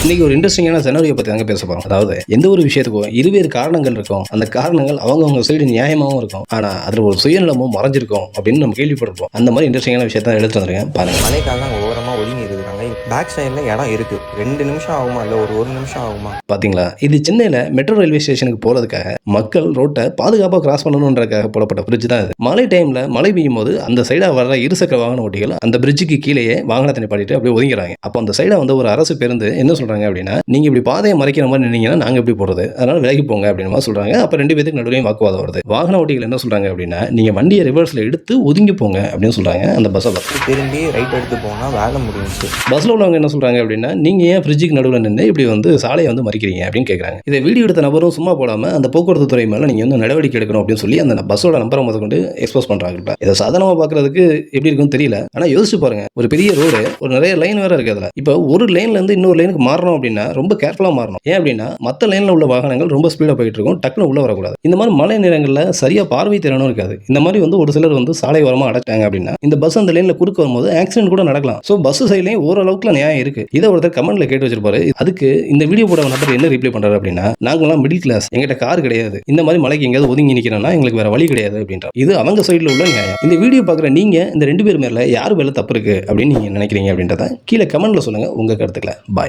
இன்னைக்கு ஒரு இன்ட்ரெஸ்டிங்கான செனரியை பற்றி தாங்க பேச போகிறோம். அதாவது எந்த ஒரு விஷயத்துக்கும் இருவேறு காரணங்கள் இருக்கும். அந்த காரணங்கள் அவங்கவுங்க சைடு நியாயமாகவும் இருக்கும். ஆனால் அதில் ஒரு சுயநலமும் மறைஞ்சிருக்கும் அப்படின்னு நம்ம கேள்விப்பட்டிருப்போம். அந்த மாதிரி இன்ட்ரெஸ்டிங்கான விஷயத்தை எடுத்து வந்துருக்கேன் பாருங்க. மழைக்காக ஓரமாக ஒதுங்கி இருக்கிறாங்க. பேக் சைடில் இடம் இருக்கு. 2 நிமிஷம் ஆகுமா இல்லை ஒரு நிமிஷம் ஆகுமா? பார்த்தீங்களா, இது சென்னையில் மெட்ரோ ரயில்வே ஸ்டேஷனுக்கு போகிறதுக்காக மக்கள் ரோட்டை பாதுகாப்பாக கிராஸ் பண்ணணுன்றக்காக போடப்பட்ட பிரிட்ஜ் தான் இது. மழை டைமில் மழை பெய்யும் போது அந்த சைடாக வர்ற இருசக்கர வாகன ஓட்டிகள் அந்த பிரிட்ஜுக்கு கீழேயே வாகனத்தை நிப்பாட்டிட்டு அப்படியே ஒதுங்கிறாங்க. அப்போ அந்த சைடாக வந்து ஒரு அரசு பேருந்து என்ன சொல்றாங்க அப்படின்னா, நீங்க இப்படி பாதையை மறைக்கிற மாதிரி நின்னீங்கன்னா நாங்க எப்படி போறது, அதனால விலகி போங்க அப்படின்னு மாதிரி சொல்றாங்க. அப்ப 2 பேருக்கு நடுவே வாக்குவாதம் வருது. வாகன ஓட்டிகள் என்ன சொல்றாங்க அப்படின்னா, நீங்க வண்டியை ரிவர்ஸ்ல எடுத்து ஒதுங்கி போங்க அப்படின்னு சொல்றாங்க. அந்த பஸ்ஸில் திரும்பி ரைட் எடுத்து போனா வேலை முடிஞ்சிச்சு. பஸ்ல உள்ளவங்க என்ன சொல்றாங்க அப்படின்னா, நீங்க ஏன் பிரிட்ஜுக்கு நடுவில் நின்று இப்படி வந்து சாலையை வந்து மறிக்கிறீங்க அப்படின்னு கேட்கறாங்க. இதை வீடியோ எடுத்த நபரும் சும்மா போடாம அந்த போக்குவரத்து துறை மேல நீங்க வந்து நடவடிக்கை எடுக்கணும் அப்படின்னு சொல்லி அந்த பஸ்ஸோட நம்பரை முதற்கொண்டு எக்ஸ்போஸ் பண்றாங்க. இதை சாதாரணமா பாக்குறதுக்கு எப்படி இருக்குன்னு தெரியல. ஆனா யோசிச்சு பாருங்க, ஒரு பெரிய ரோடு, ஒரு நிறைய லைன் வேற இருக்கு. அதுல இப்ப ஒரு லைன்ல இருந்து இன்னொரு லைனுக்கு மாறணும் அப்படின்னா ரொம்ப கேர்ஃபுல்லா மாறணும். ஏன் அப்படின்னா மற்ற லைன்ல உள்ள வாகனங்கள் ரொம்ப ஸ்பீடா போயிட்டு இருக்கும், டக்குனு உள்ள வரக்கூடாது. இந்த மாதிரி மழை நேரங்களில் சரியா பார்வை திறனும் இருக்காது. இந்த மாதிரி வந்து ஒரு சிலர் வந்து சாலை ஓரமா அடைச்சிட்டாங்க அப்படின்னா இந்த பஸ் அந்த லைன்ல குறுக்க வரும்போது ஆக்சிடென்ட் கூட நடக்கலாம். ஸோ பஸ் சைட்லையும் ஓரளவுக்கு நியாயம் இருக்கு. இதை ஒருத்தர் கமெண்ட்ல கேட்டு வச்சிருப்பாரு. அதுக்கு இந்த வீடியோ போட நபர் என்ன ரிப்ளை பண்றாரு அப்படின்னா, நாங்களாம் மிடில் கிளாஸ், எங்கிட்ட கார் கிடையாது, இந்த மாதிரி மலைக்கு எங்கேயாவது ஒதுங்கி நிக்கிறோம்னா எங்களுக்கு வேற வழி கிடையாது அப்படின்றார். இது அவங்க சைடுல உள்ள நியாயம். இந்த வீடியோ பார்க்குற நீங்க இந்த 2 பேர் மேல யார் மேல தப்பு இருக்கு அப்படின்னு நீங்க நினைக்கிறீங்க அப்படின்றத கீழே கமெண்ட்ல சொல்லுங்க உங்க கருத்துக்களை. பாய்.